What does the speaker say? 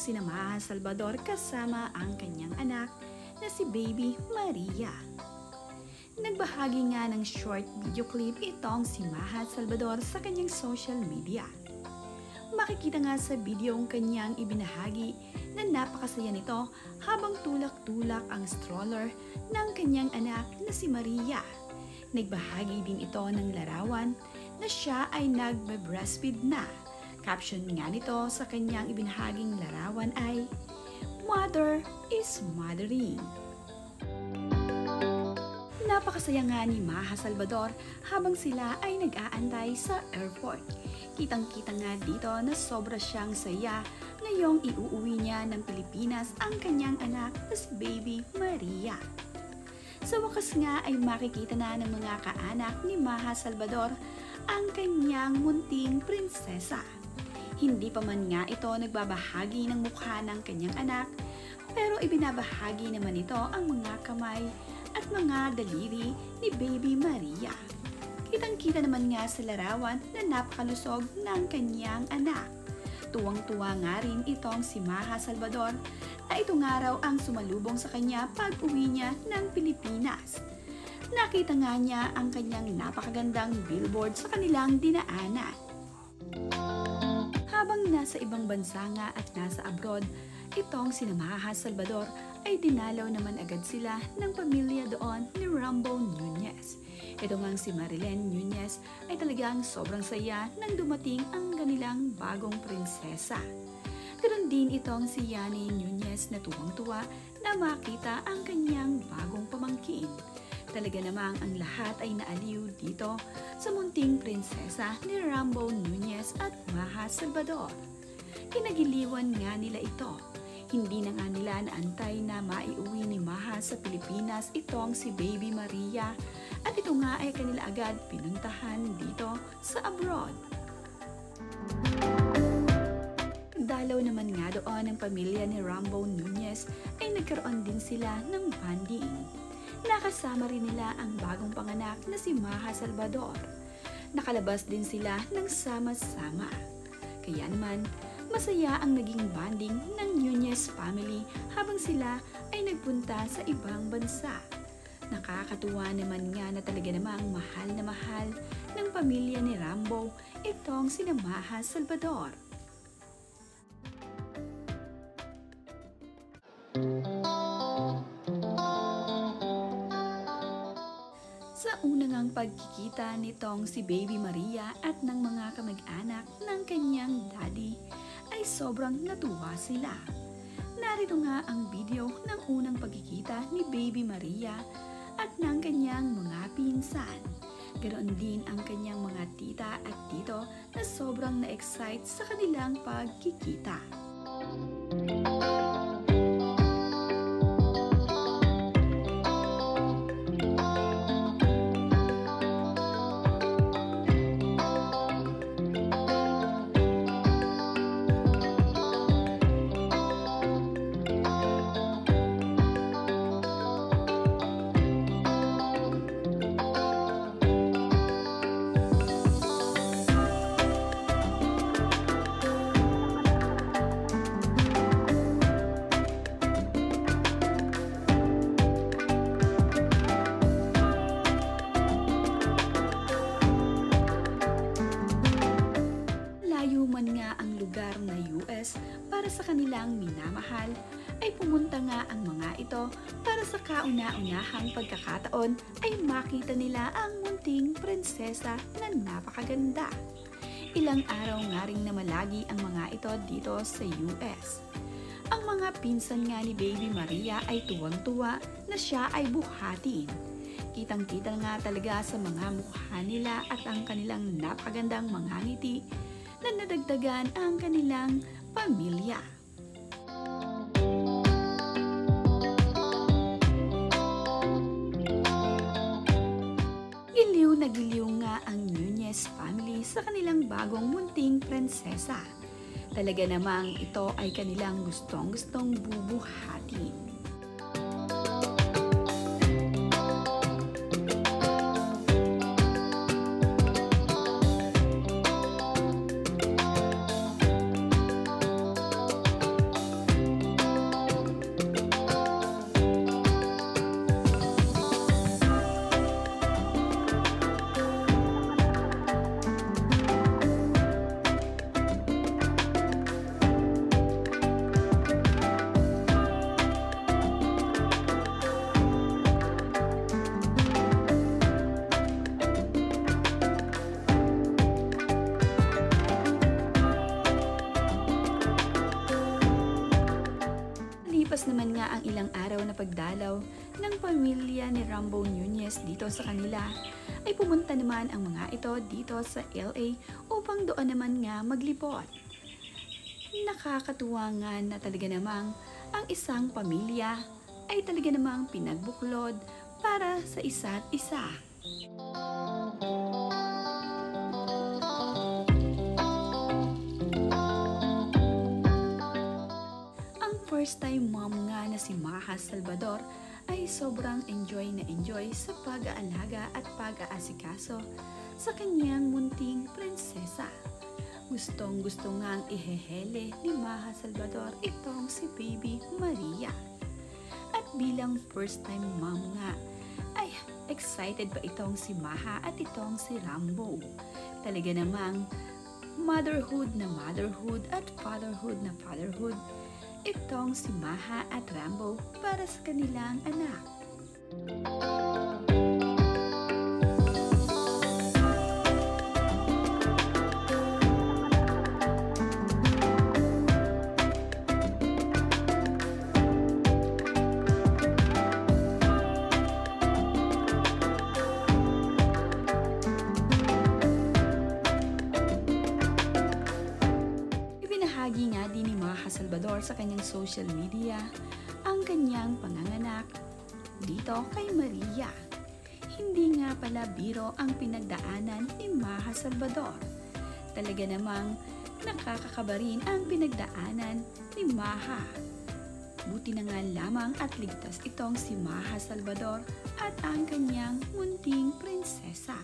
sina Maha Salvador kasama ang kanyang anak na si Baby Maria. Nagbahagi nga ng short video clip itong si Maha Salvador sa kanyang social media. Makikita nga sa video ang kanyang ibinahagi na napakasaya nito habang tulak-tulak ang stroller ng kanyang anak na si Maria. Nagbahagi din ito ng larawan na siya ay nagbe-breastfeed na. Caption nga nito sa kanyang ibinahaging larawan ay, "Mother is mothering." Napakasaya nga ni Maha Salvador habang sila ay nag-aantay sa airport. Kitang-kita nga dito na sobra siyang saya ngayong iuuwi niya ng Pilipinas ang kanyang anak na si Baby Maria. Sa wakas nga ay makikita na ng mga kaanak ni Maha Salvador ang kanyang munting prinsesa. Hindi pa man nga ito nagbabahagi ng mukha ng kanyang anak, pero ibinabahagi naman ito ang mga kamay at mga daliri ni Baby Maria. Kitang-kita naman nga sa larawan na napakalusog ng kanyang anak. Tuwang-tuwa nga rin itong si Maha Salvador na itong araw ang sumalubong sa kanya pag-uwi niya ng Pilipinas. Nakita nga niya ang kanyang napakagandang billboard sa kanilang dinaanan. Habang nasa ibang bansa nga at nasa abroad, itong si Maha Salvador ay dinalaw naman agad sila ng pamilya doon ni Rambo Nunez. Ito ngang si Marilyn Nunez ay talagang sobrang saya nang dumating ang kanilang bagong prinsesa. Ganoon din itong si Yani Nunez na tuwang-tuwa na makita ang kanyang bagong pamangkin. Talaga namang ang lahat ay naaliw dito sa munting prinsesa ni Rambo Nunez at Maha Salvador. Kinagiliwan nga nila ito. Hindi na nga nila naantay na maiuwi ni Maha sa Pilipinas itong si Baby Maria at ito nga ay kanila agad pinuntahan dito sa abroad. Dalaw naman nga doon ang pamilya ni Rambo Nunez ay nagkaroon din sila ng bonding. Nakasama rin nila ang bagong panganak na si Maha Salvador. Nakalabas din sila ng sama-sama. Kaya naman, masaya ang naging bonding ng Nunez family habang sila ay nagpunta sa ibang bansa. Nakakatuwa naman nga na talaga namang mahal na mahal ng pamilya ni Rambo itong si Maha Salvador. Sa unang pagkikita nitong si Baby Maria at ng mga kamag-anak ng kanyang daddy ay sobrang natuwa sila. Narito nga ang video ng unang pagkikita ni Baby Maria at ng kanyang mga pinsan. Ganoon din ang kanyang mga tita at tito na sobrang na-excite sa kanilang pagkikita. Para sa kanilang minamahal, ay pumunta nga ang mga ito para sa kauna-unahang pagkakataon ay makita nila ang munting prinsesa na napakaganda. Ilang araw nga ring namalagi ang mga ito dito sa US. Ang mga pinsan nga ni Baby Maria ay tuwang-tuwa na siya ay buhatin. Kitang-kita nga talaga sa mga mukha nila at ang kanilang napakagandang mga ngiti na nadagdagan ang kanilang pamilya. Giliw na giliw nga ang Nunez family sa kanilang bagong munting prinsesa. Talaga namang ito ay kanilang gustong-gustong bubuhatin. na pagdalaw ng pamilya ni Rambo Nunez dito sa kanila, ay pumunta naman ang mga ito dito sa LA upang doon naman nga maglibot. Nakakatuwa nga na talaga namang ang isang pamilya ay talaga namang pinagbuklod para sa isa't isa. Ang first time mom nga na si Maha Salvador ay sobrang enjoy na enjoy sa pag-aalaga at pag-aasikaso sa kanyang munting prinsesa. Gustong gusto ngang ihehele ni Maha Salvador itong si Baby Maria. At bilang first time mom nga, ay excited pa itong si Maha at itong si Rambo. Talaga namang motherhood na motherhood at fatherhood na fatherhood itong si Maha at Rambo para sa kanilang anak. Ibinahagi nga din ni Maha Salvador sa kanyang social media ang kanyang panganganak dito kay Maria. Hindi nga pala biro ang pinagdaanan ni Maha Salvador. Talaga namang nakakakaba rin ang pinagdaanan ni Maha. Buti na nga lamang at ligtas itong si Maha Salvador at ang kanyang munting prinsesa.